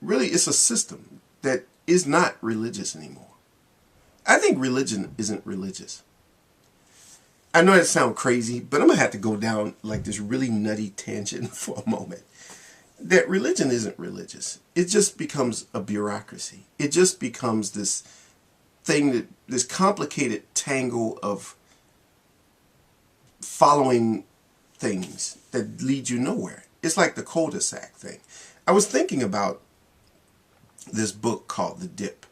really it's a system that is not religious anymore. I think religion isn't religious. I know that sounds crazy, but I'm going to have to go down like this really nutty tangent for a moment. That religion isn't religious. It just becomes a bureaucracy. It just becomes this thing, that this complicated tangle of following things that lead you nowhere. It's like the cul-de-sac thing. I was thinking about this book called The Dip,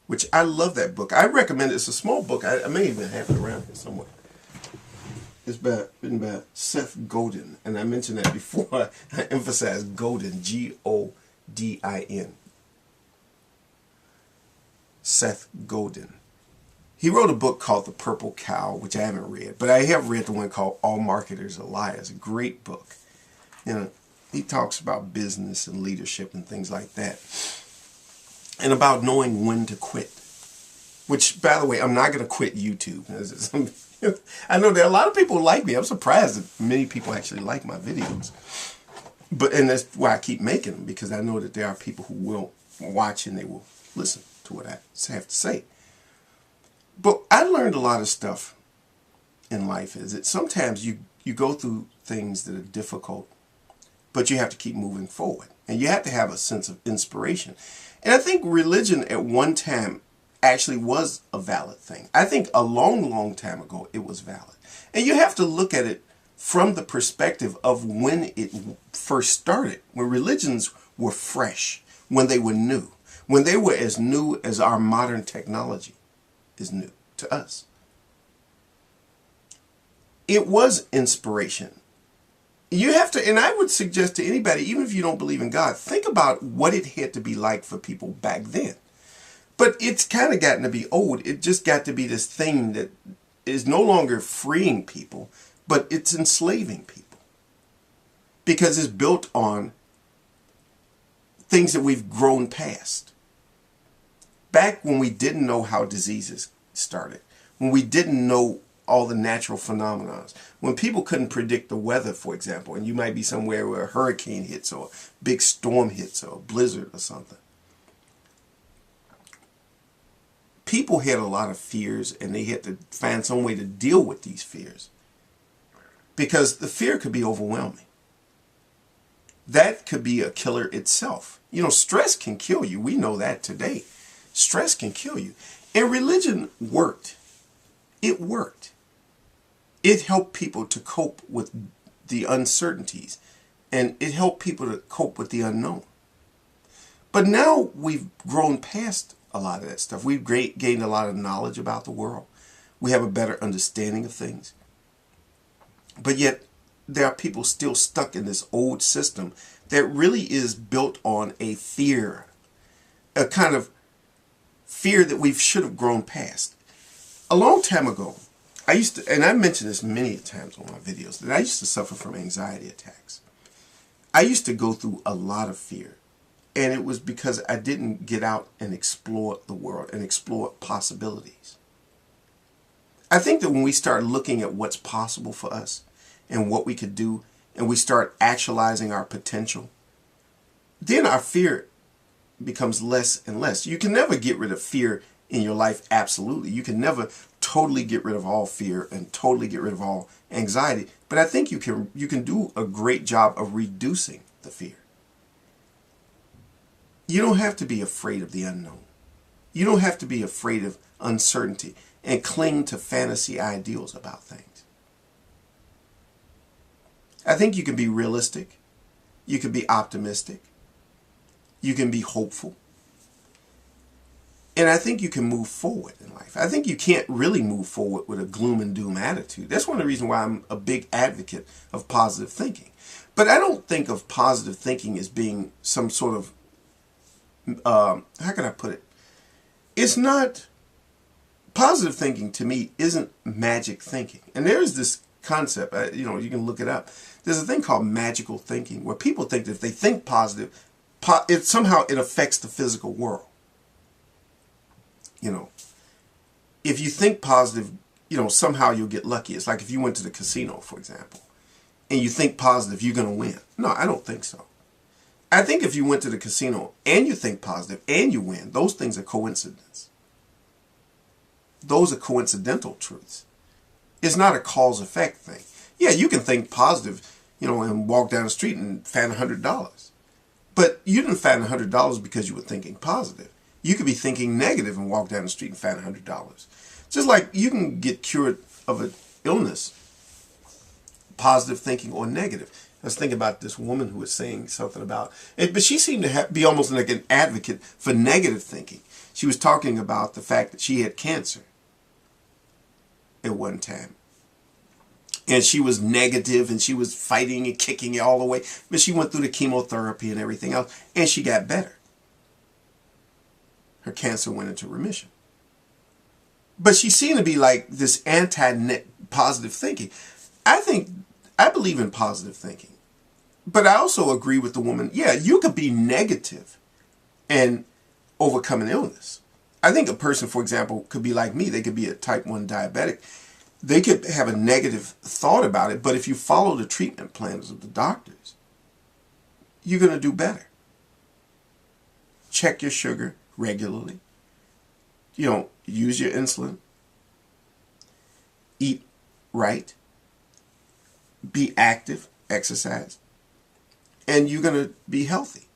which I love that book. I recommend it. It's a small book. I may even have it around here somewhere. It's written by Seth Godin, and I mentioned that before. I emphasize Godin, Godin. Seth Godin. He wrote a book called The Purple Cow, which I haven't read, but I have read the one called All Marketers Are Liars. A great book. You know, he talks about business and leadership and things like that, and about knowing when to quit. Which, by the way, I'm not going to quit YouTube. I know there are a lot of people who like me. I'm surprised that many people actually like my videos. And that's why I keep making them, because I know that there are people who will watch and they will listen to what I have to say. But I learned a lot of stuff in life. Is that sometimes you go through things that are difficult, but you have to keep moving forward. And you have to have a sense of inspiration. And I think religion at one time actually was a valid thing. I think a long, long time ago it was valid. And you have to look at it from the perspective of when it first started, when religions were fresh, when they were new, when they were as new as our modern technology is new to us. It was inspiration. You have to, and I would suggest to anybody, even if you don't believe in God, think about what it had to be like for people back then. But it's kind of gotten to be old. It just got to be this thing that is no longer freeing people, but it's enslaving people. Because it's built on things that we've grown past. Back when we didn't know how diseases started, when we didn't know all the natural phenomena, when people couldn't predict the weather, for example, and you might be somewhere where a hurricane hits or a big storm hits or a blizzard or something. People had a lot of fears, and they had to find some way to deal with these fears, because the fear could be overwhelming. That could be a killer itself. You know, stress can kill you. We know that today. Stress can kill you. And religion worked. It worked. It helped people to cope with the uncertainties, and it helped people to cope with the unknown. But now we've grown past a lot of that stuff. We've gained a lot of knowledge about the world. We have a better understanding of things. But yet, there are people still stuck in this old system that really is built on a fear, a kind of fear that we should have grown past. A long time ago, I used to, and I mentioned this many times on my videos, that I used to suffer from anxiety attacks. I used to go through a lot of fear. And it was because I didn't get out and explore the world and explore possibilities. I think that when we start looking at what's possible for us and what we could do, and we start actualizing our potential, then our fear becomes less and less. You can never get rid of fear in your life, absolutely. You can never totally get rid of all fear and totally get rid of all anxiety. But I think you can do a great job of reducing the fear. You don't have to be afraid of the unknown. You don't have to be afraid of uncertainty and cling to fantasy ideals about things. I think you can be realistic. You can be optimistic. You can be hopeful. And I think you can move forward in life. I think you can't really move forward with a gloom and doom attitude. That's one of the reasons why I'm a big advocate of positive thinking. But I don't think of positive thinking as being some sort of how can I put it? It's not, positive thinking to me isn't magic thinking. And there's this concept, you know, you can look it up. There's a thing called magical thinking, where people think that if they think positive, somehow it affects the physical world. You know, if you think positive, you know, somehow you'll get lucky. It's like if you went to the casino, for example, and you think positive, you're going to win. No, I don't think so. I think if you went to the casino and you think positive and you win, those things are coincidence. Those are coincidental truths. It's not a cause-effect thing. Yeah, you can think positive, and walk down the street and find $100. But you didn't find $100 because you were thinking positive. You could be thinking negative and walk down the street and find $100. Just like you can get cured of an illness, positive thinking or negative. I was thinking about this woman who was saying something about it, but she seemed to be almost like an advocate for negative thinking. She was talking about the fact that she had cancer at one time. And she was negative and she was fighting and kicking it all the way. But she went through the chemotherapy and everything else, and she got better. Her cancer went into remission. But she seemed to be like this anti-positive thinking. I believe in positive thinking. But I also agree with the woman, yeah, you could be negative and overcome an illness. I think a person, for example, could be like me. They could be a type 1 diabetic. They could have a negative thought about it, but if you follow the treatment plans of the doctors, you're going to do better. Check your sugar regularly. Use your insulin. Eat right. Be active. Exercise. And you're going to be healthy.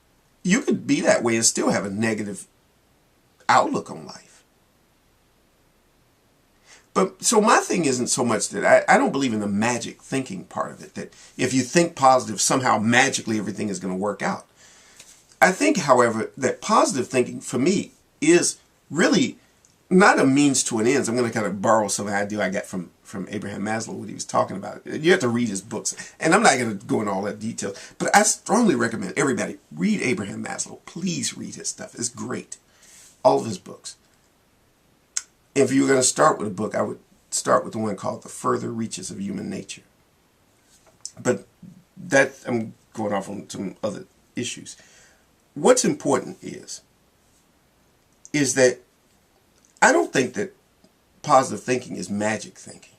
You could be that way and still have a negative outlook on life. But so my thing isn't so much that I don't believe in the magic thinking part of it, that if you think positive, somehow magically everything is going to work out. I think, however, that positive thinking for me is really not a means to an end. I'm going to kind of borrow some idea I got from Abraham Maslow, what he was talking about. You have to read his books, and I'm not going to go into all that detail, but I strongly recommend everybody read Abraham Maslow. Please read his stuff. It's great. All of his books. If you were going to start with a book, I would start with the one called The Further Reaches of Human Nature. But I'm going off on some other issues. What's important is that I don't think that positive thinking is magic thinking.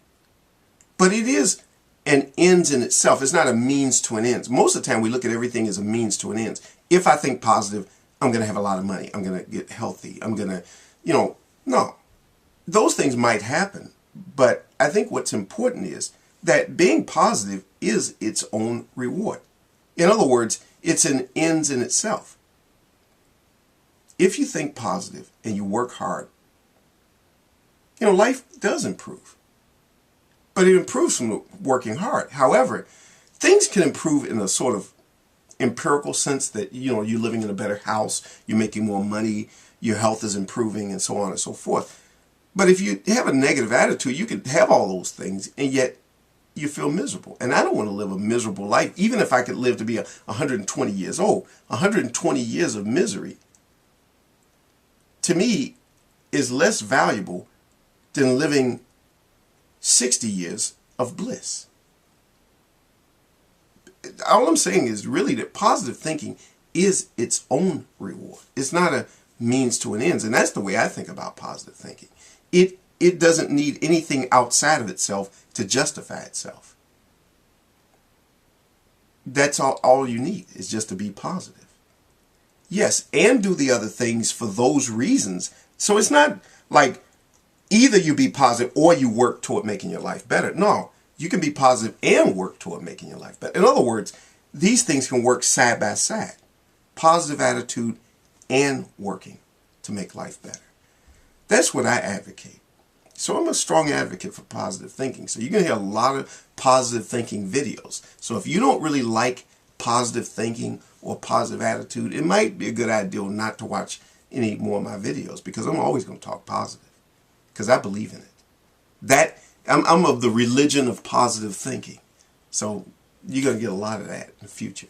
But it is an ends in itself. It's not a means to an end. Most of the time we look at everything as a means to an end. If I think positive, I'm going to have a lot of money. I'm going to get healthy. I'm going to, no. Those things might happen. But I think what's important is that being positive is its own reward. In other words, it's an ends in itself. If you think positive and you work hard, life does improve. But it improves from working hard. However, things can improve in a sort of empirical sense that, you're living in a better house, you're making more money, your health is improving, and so on and so forth. But if you have a negative attitude, you can have all those things, and yet you feel miserable. And I don't want to live a miserable life, even if I could live to be 120 years old. 120 years of misery, to me, is less valuable than living 60 years of bliss. All I'm saying is really that positive thinking is its own reward. It's not a means to an end. And that's the way I think about positive thinking. It doesn't need anything outside of itself to justify itself. That's all you need is just to be positive. Yes, and do the other things for those reasons. So it's not like either you be positive or you work toward making your life better. No, you can be positive and work toward making your life better. In other words, these things can work side by side. Positive attitude and working to make life better. That's what I advocate. So I'm a strong advocate for positive thinking. So you're going to hear a lot of positive thinking videos. So if you don't really like positive thinking or positive attitude, it might be a good idea not to watch any more of my videos, because I'm always going to talk positive because I believe in it. I'm of the religion of positive thinking. So you're going to get a lot of that in the future.